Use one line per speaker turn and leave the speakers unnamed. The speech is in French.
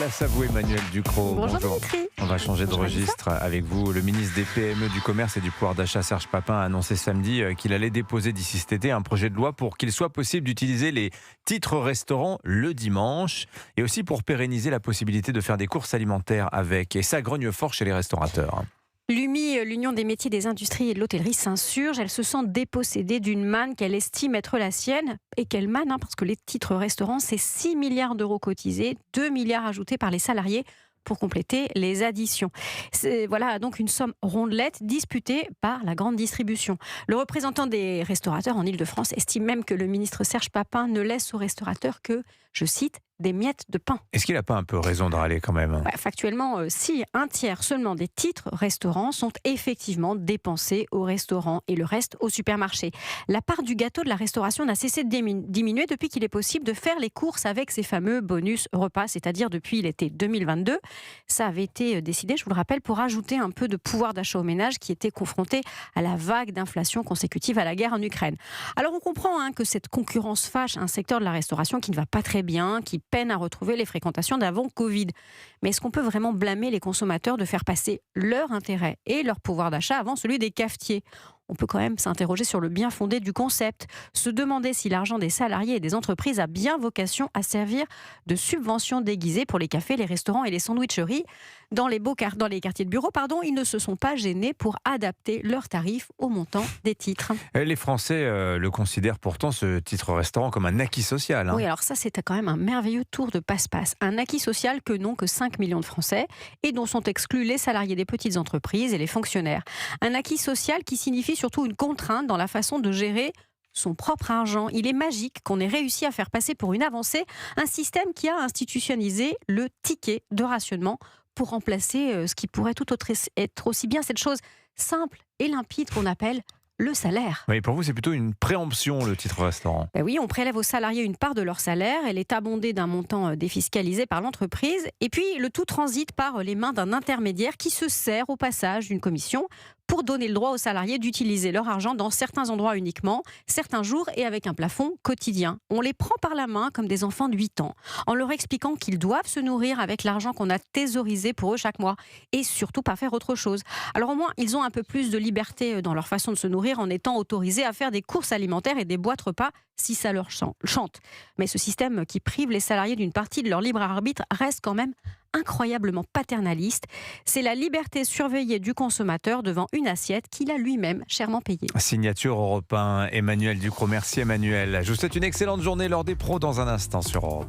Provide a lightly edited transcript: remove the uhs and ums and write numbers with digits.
Grâce à vous, Emmanuel Ducrot.
Bonjour Dimitri.
On va changer de registre avec vous. Le ministre des PME, du Commerce et du Pouvoir d'achat, Serge Papin, a annoncé samedi qu'il allait déposer d'ici cet été un projet de loi pour qu'il soit possible d'utiliser les titres restaurants le dimanche et aussi pour pérenniser la possibilité de faire des courses alimentaires avec. Et ça grogne fort chez les restaurateurs.
L'UMI, l'Union des métiers des industries et de l'hôtellerie, s'insurge. Elle se sent dépossédée d'une manne qu'elle estime être la sienne. Et quelle manne, parce que les titres restaurants, c'est 6 milliards d'euros cotisés, 2 milliards ajoutés par les salariés pour compléter les additions. Voilà donc une somme rondelette disputée par la grande distribution. Le représentant des restaurateurs en Ile-de-France estime même que le ministre Serge Papin ne laisse aux restaurateurs que, je cite, des miettes de pain.
Est-ce qu'il n'a pas un peu raison de râler quand même ?
Factuellement, si un tiers seulement des titres restaurants sont effectivement dépensés au restaurant et le reste au supermarché. La part du gâteau de la restauration n'a cessé de diminuer depuis qu'il est possible de faire les courses avec ces fameux bonus repas, c'est-à-dire depuis l'été 2022. Ça avait été décidé, je vous le rappelle, pour ajouter un peu de pouvoir d'achat aux ménages qui étaient confrontés à la vague d'inflation consécutive à la guerre en Ukraine. Alors on comprend que cette concurrence fâche un secteur de la restauration qui ne va pas très bien, qui peine à retrouver les fréquentations d'avant Covid. Mais est-ce qu'on peut vraiment blâmer les consommateurs de faire passer leur intérêt et leur pouvoir d'achat avant celui des cafetiers ? On peut quand même s'interroger sur le bien fondé du concept, se demander si l'argent des salariés et des entreprises a bien vocation à servir de subvention déguisée pour les cafés, les restaurants et les sandwicheries. Dans les quartiers de bureaux, ils ne se sont pas gênés pour adapter leurs tarifs au montant des titres.
Les Français le considèrent pourtant, ce titre restaurant, comme un acquis social.
Oui, alors ça, c'est quand même un merveilleux tour de passe-passe. Un acquis social que n'ont que 5 millions de Français et dont sont exclus les salariés des petites entreprises et les fonctionnaires. Un acquis social qui signifie surtout une contrainte dans la façon de gérer son propre argent. Il est magique qu'on ait réussi à faire passer pour une avancée un système qui a institutionnalisé le ticket de rationnement pour remplacer ce qui pourrait être aussi bien cette chose simple et limpide qu'on appelle le salaire.
Oui, pour vous, c'est plutôt une préemption, le titre restaurant.
Oui, on prélève aux salariés une part de leur salaire. Elle est abondée d'un montant défiscalisé par l'entreprise. Et puis, le tout transite par les mains d'un intermédiaire qui se sert au passage d'une commission pour donner le droit aux salariés d'utiliser leur argent dans certains endroits uniquement, certains jours et avec un plafond quotidien. On les prend par la main comme des enfants de 8 ans, en leur expliquant qu'ils doivent se nourrir avec l'argent qu'on a thésaurisé pour eux chaque mois et surtout pas faire autre chose. Alors au moins, ils ont un peu plus de liberté dans leur façon de se nourrir en étant autorisés à faire des courses alimentaires et des boîtes repas si ça leur chante. Mais ce système qui prive les salariés d'une partie de leur libre arbitre reste quand même incroyablement paternaliste. C'est la liberté surveillée du consommateur devant une assiette qu'il a lui-même chèrement payée.
Signature Europe 1, Emmanuel Ducrot. Merci Emmanuel. Je vous souhaite une excellente journée lors des pros dans un instant sur Europe.